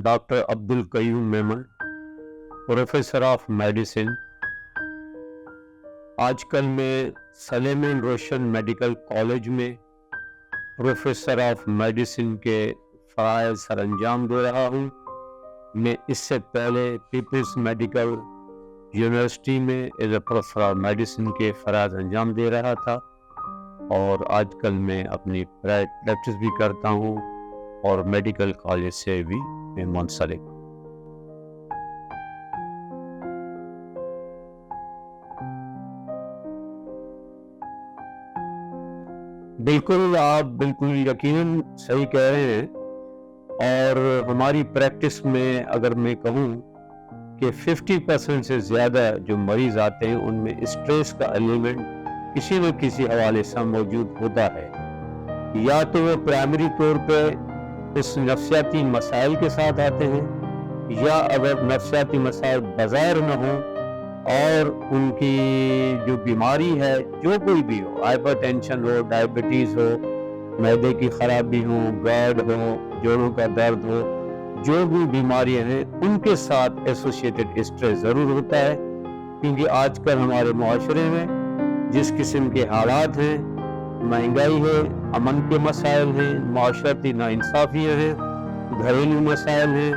Doctor Abdul Qayyum Memon, professor of medicine. آج کل میں سلیمان روشن میڈیکل کالج میں پروفیسر آف میڈیسن کے فرائض سر انجام دے رہا ہوں۔ میں اس سے پہلے پیپلز میڈیکل یونیورسٹی میں as a professor of medicine کے فرائض انجام دے رہا تھا، اور آج کل میں اپنی پریکٹس بھی کرتا ہوں اور میڈیکل کالج سے بھی میں منسلک ہوں۔ بالکل، آپ بالکل یقیناً صحیح کہہ رہے ہیں، اور ہماری پریکٹس میں اگر میں کہوں کہ 50% سے زیادہ جو مریض آتے ہیں ان میں اسٹریس کا ایلیمنٹ کسی نہ کسی حوالے سے موجود ہوتا ہے، یا تو وہ پرائمری طور پہ اس نفسیاتی مسائل کے ساتھ آتے ہیں، یا اگر نفسیاتی مسائل بظاہر نہ ہوں اور ان کی جو بیماری ہے، جو کوئی بھی ہو، ہائپر ٹینشن ہو، ڈائبٹیز ہو، معدے کی خرابی ہو، گرڈ ہو، جوڑوں کا درد ہو، جو بھی بیماریاں ہیں ان کے ساتھ ایسوسیٹڈ اسٹریس ضرور ہوتا ہے، کیونکہ آج کل ہمارے معاشرے میں جس قسم کے حالات ہیں، مہنگائی ہے، امن کے مسائل ہیں، معاشرتی ناانصافیاں ہیں، گھریلو مسائل ہیں،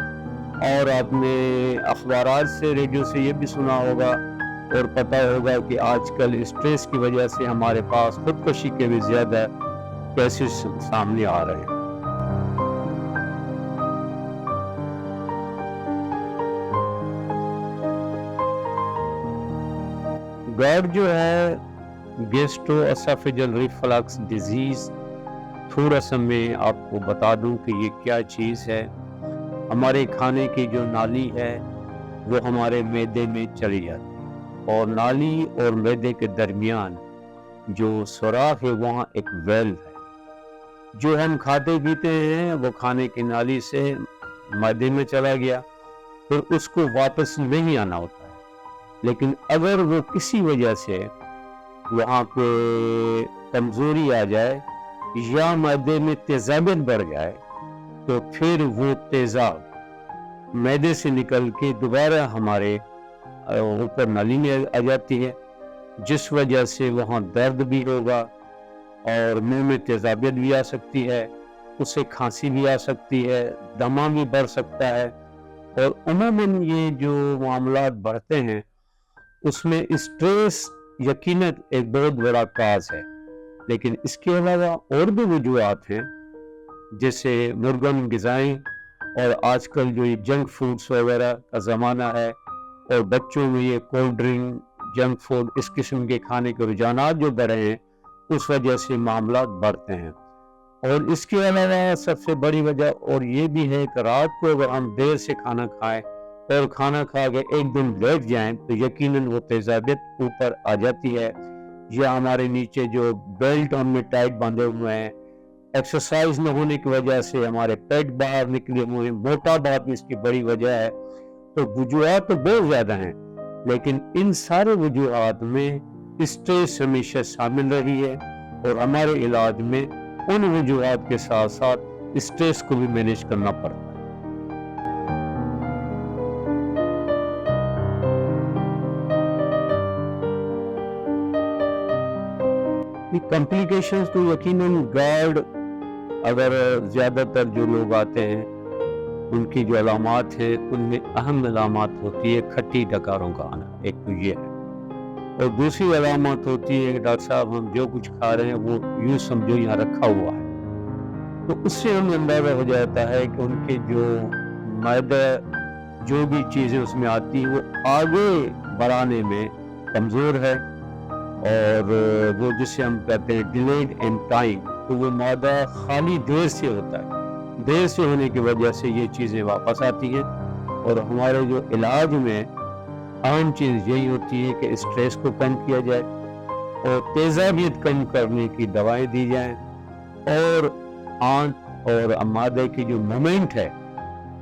اور آپ نے اخبارات سے، ریڈیو سے یہ بھی سنا ہوگا اور پتہ ہوگا کہ آج کل اسٹریس کی وجہ سے ہمارے پاس خودکشی کے بھی زیادہ کیسز سامنے آ رہے ہیں۔ گرڈ جو ہے گیسٹرو اسوفیجل ریفلکس ڈیزیز، تھوڑا سا میں آپ کو بتا دوں کہ یہ کیا چیز ہے۔ ہمارے کھانے کی جو نالی ہے وہ ہمارے معدے میں چلی جاتی ہے، اور نالی اور معدے کے درمیان جو سوراخ ہے وہاں ایک ویلو ہے، جو ہم کھاتے پیتے ہیں وہ کھانے کی نالی سے معدے میں چلا گیا، پھر اس کو واپس نہیں آنا ہوتا ہے، لیکن اگر وہ کسی وجہ سے وہاں پہ کمزوری آ جائے یا معدے میں تیزابیت بڑھ جائے تو پھر وہ تیزاب معدے سے نکل کے دوبارہ ہمارے اوپر نالی میں آ جاتی ہے، جس وجہ سے وہاں درد بھی ہوگا اور منہ میں تیزابیت بھی آ سکتی ہے، اس سے کھانسی بھی آ سکتی ہے، دمہ بھی بڑھ سکتا ہے، اور عموماً یہ جو معاملات بڑھتے ہیں اس میں اسٹریس یقیناً ایک بہت بڑا کاز ہے، لیکن اس کے علاوہ اور بھی وجوہات ہیں، جیسے مرغن غذائیں، اور آج کل جو یہ جنک فوڈز وغیرہ کا زمانہ ہے، اور بچوں میں یہ کولڈ ڈرنک، جنک فوڈ، اس قسم کے کھانے کے رجحانات جو بڑھے ہیں، اس وجہ سے معاملات بڑھتے ہیں۔ اور اس کے علاوہ سب سے بڑی وجہ اور یہ بھی ہے کہ رات کو اگر ہم دیر سے کھانا کھائیں اور کھانا کھا کے ایک دن لیٹ جائیں تو یقیناً وہ تیزابیت اوپر آ جاتی ہے، یا ہمارے نیچے جو بیلٹ ہم نے ٹائٹ باندھے ہوئے ہیں، ایکسرسائز نہ ہونے کی وجہ سے ہمارے پیٹ باہر نکلے ہوئے ہیں، موٹاپا بھی اس کی بڑی وجہ ہے۔ تو وجوہات تو بہت زیادہ ہیں، لیکن ان سارے وجوہات میں اسٹریس ہمیشہ شامل رہی ہے، اور ہمارے علاج میں ان وجوہات کے ساتھ ساتھ اسٹریس کو بھی مینیج کرنا پڑتا ہے۔ کمپلیکیشنز تو یقیناً گارڈ، اگر زیادہ تر جو لوگ آتے ہیں ان کی جو علامات ہیں ان میں اہم علامات ہوتی ہے کھٹی ڈکاروں کا آنا، ایک تو یہ ہے، اور دوسری علامات ہوتی ہے کہ ڈاکٹر صاحب ہم جو کچھ کھا رہے ہیں وہ یوں سمجھو یہاں رکھا ہوا ہے، تو اس سے ہمیں اندازہ ہو جاتا ہے کہ ان کے جو معدہ جو بھی چیزیں اس میں آتی ہیں وہ آگے بڑھانے میں کمزور ہے، اور وہ جسے ہم کہتے ہیں ڈیلیڈ ان ٹائم، تو وہ معدہ خالی دیر سے ہوتا ہے، دیر سے ہونے کی وجہ سے یہ چیزیں واپس آتی ہیں، اور ہمارے جو علاج میں اہم چیز یہی ہوتی ہے کہ اسٹریس کو کم کیا جائے اور تیزابیت کم کرنے کی دوائیں دی جائیں، اور آنت اور معدے کی جو مومنٹ ہے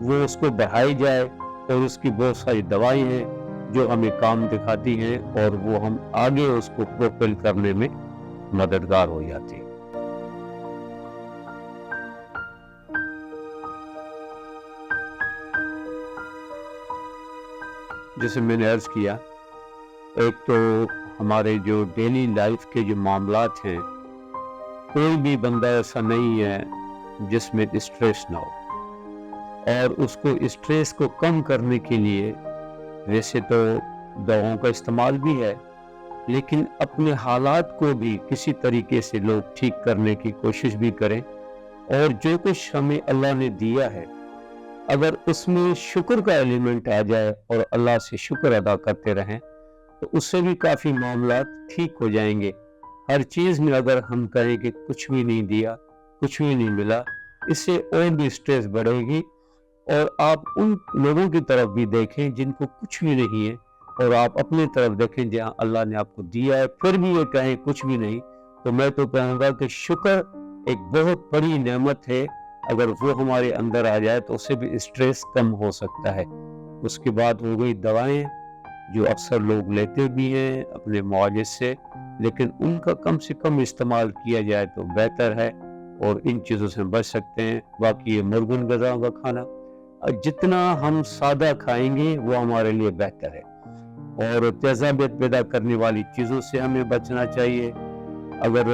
وہ اس کو بڑھائی جائے، اور اس کی بہت ساری دوائیں ہیں جو ہمیں کام دکھاتی ہیں، اور وہ ہم آگے اس کو پروپل کرنے میں مددگار ہو جاتی ہیں۔ جیسے میں نے عرض کیا، ایک تو ہمارے جو ڈیلی لائف کے جو معاملات ہیں، کوئی بھی بندہ ایسا نہیں ہے جس میں اسٹریس نہ ہو، اور اس کو اسٹریس کو کم کرنے کے لیے ویسے تو دواؤں کا استعمال بھی ہے، لیکن اپنے حالات کو بھی کسی طریقے سے لوگ ٹھیک کرنے کی کوشش بھی کریں، اور جو کچھ ہمیں اللہ نے دیا ہے اگر اس میں شکر کا ایلیمنٹ آ جائے اور اللہ سے شکر ادا کرتے رہیں تو اس سے بھی کافی معاملات ٹھیک ہو جائیں گے۔ ہر چیز میں اگر ہم کہیں کہ کچھ بھی نہیں دیا، کچھ بھی نہیں ملا، اس سے اور بھی اسٹریس بڑھے گی، اور آپ ان لوگوں کی طرف بھی دیکھیں جن کو کچھ بھی نہیں ہے، اور آپ اپنی طرف دیکھیں جہاں اللہ نے آپ کو دیا ہے، پھر بھی یہ کہیں کچھ بھی نہیں، تو میں تو کہوں گا کہ شکر ایک بہت بڑی نعمت ہے، اگر وہ ہمارے اندر آ جائے تو اس سے بھی اسٹریس کم ہو سکتا ہے۔ اس کے بعد ہو گئی دوائیں، جو اکثر لوگ لیتے بھی ہیں اپنے معالج سے، لیکن ان کا کم سے کم استعمال کیا جائے تو بہتر ہے، اور ان چیزوں سے بچ سکتے ہیں۔ باقی یہ مرغن غذا کا کھانا، جتنا ہم سادہ کھائیں گے وہ ہمارے لیے بہتر ہے، اور تیزابیت پیدا کرنے والی چیزوں سے ہمیں بچنا چاہیے۔ اگر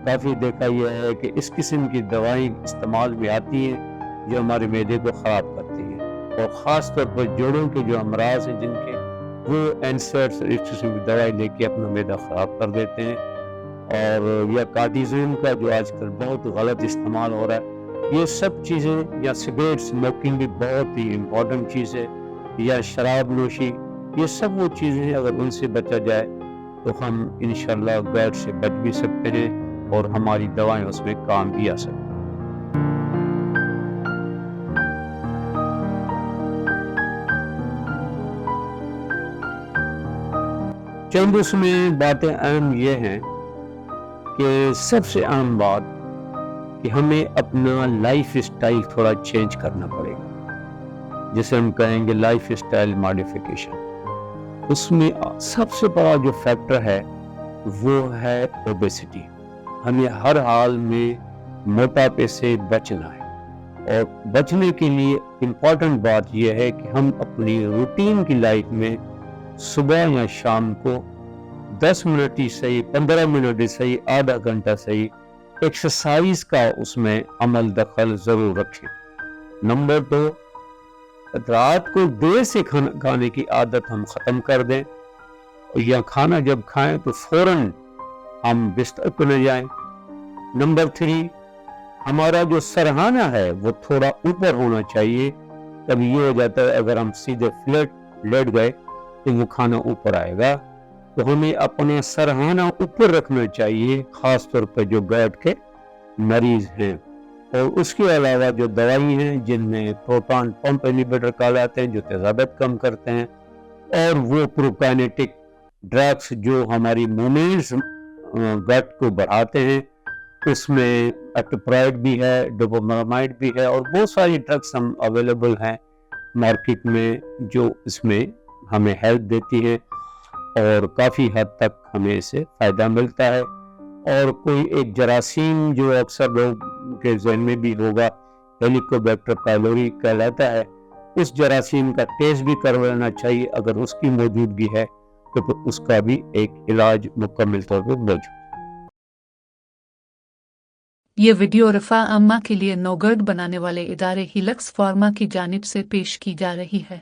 کافی دیکھا یہ ہے کہ اس قسم کی دوائیں استعمال میں آتی ہیں جو ہمارے معدے کو خراب کرتی ہیں، اور خاص طور پر جوڑوں کے جو امراض ہیں جن کے، وہ اینسرس اس قسم کی دوائی لے کے اپنا معدہ خراب کر دیتے ہیں۔ اور یا کارٹیزون کا جو آج کل بہت غلط استعمال ہو رہا ہے، یہ سب چیزیں، یا سگریٹ اسموکنگ بھی بہت ہی امپورٹنٹ چیز ہے، یا شراب نوشی، یہ سب وہ چیزیں ہیں اگر ان سے بچا جائے تو ہم انشاءاللہ غیر سے بچ بھی سکتے ہیں، اور ہماری دوائیں اس میں کام بھی آ سکتی ہیں۔ چند اس میں باتیں اہم یہ ہیں کہ سب سے اہم بات کہ ہمیں اپنا لائف اسٹائل تھوڑا چینج کرنا پڑے گا، جسے ہم کہیں گے لائف اسٹائل ماڈیفیکیشن۔ اس میں سب سے بڑا جو فیکٹر ہے وہ ہے اوبیسٹی۔ ہمیں ہر حال میں موٹاپے سے بچنا ہے، اور بچنے کے لیے امپورٹنٹ بات یہ ہے کہ ہم اپنی روٹین کی لائف میں صبح یا شام کو 10 منٹ ہی صحیح، 15 منٹ ہی صحیح، آدھا گھنٹہ صحیح، ایکسرسائز کا اس میں عمل دخل ضرور رکھیں۔ نمبر 2، رات کو دیر سے کھانے کی عادت ہم ختم کر دیں، یا کھانا جب کھائیں تو فوراً ہم بستر پہ نہ جائیں۔ نمبر 3، ہمارا جو سرہانہ ہے وہ تھوڑا اوپر ہونا چاہیے، تب یہ ہو جاتا ہے اگر ہم سیدھے فلیٹ لیٹ گئے تو وہ کھانا اوپر آئے گا، تو ہمیں اپنا سرہانہ اوپر رکھنا چاہیے، خاص طور پر جو گٹ کے مریض ہیں۔ اور اس کے علاوہ جو دوائی ہیں جن میں پروٹون پمپ انہیبیٹر کہلاتے ہیں جو تیزابیت کم کرتے ہیں، اور وہ پروکائنیٹک ڈرگس جو ہماری مومنٹس گٹ کو بڑھاتے ہیں، اس میں ایکٹوپرائڈ بھی ہے، ڈوپامائڈ بھی ہے، اور بہت ساری ڈرگس ہم اویلیبل ہیں مارکیٹ میں جو اس میں ہمیں ہیلپ دیتی ہیں، اور کافی حد تک ہمیں اس سے فائدہ ملتا ہے۔ اور کوئی ایک جراثیم جو اکثر لوگ کے ذہن میں بھی ہوگا، ہیلیکوبیکٹر پائلوری کہلاتا ہے، اس جراثیم کا ٹیسٹ بھی کروا لینا چاہیے، اگر اس کی موجودگی ہے تو پھر اس کا بھی ایک علاج مکمل طور پر موجود۔ یہ ویڈیو رفاع عامہ کے لیے نوگرد بنانے والے ادارے ہیلکس فارما کی جانب سے پیش کی جا رہی ہے۔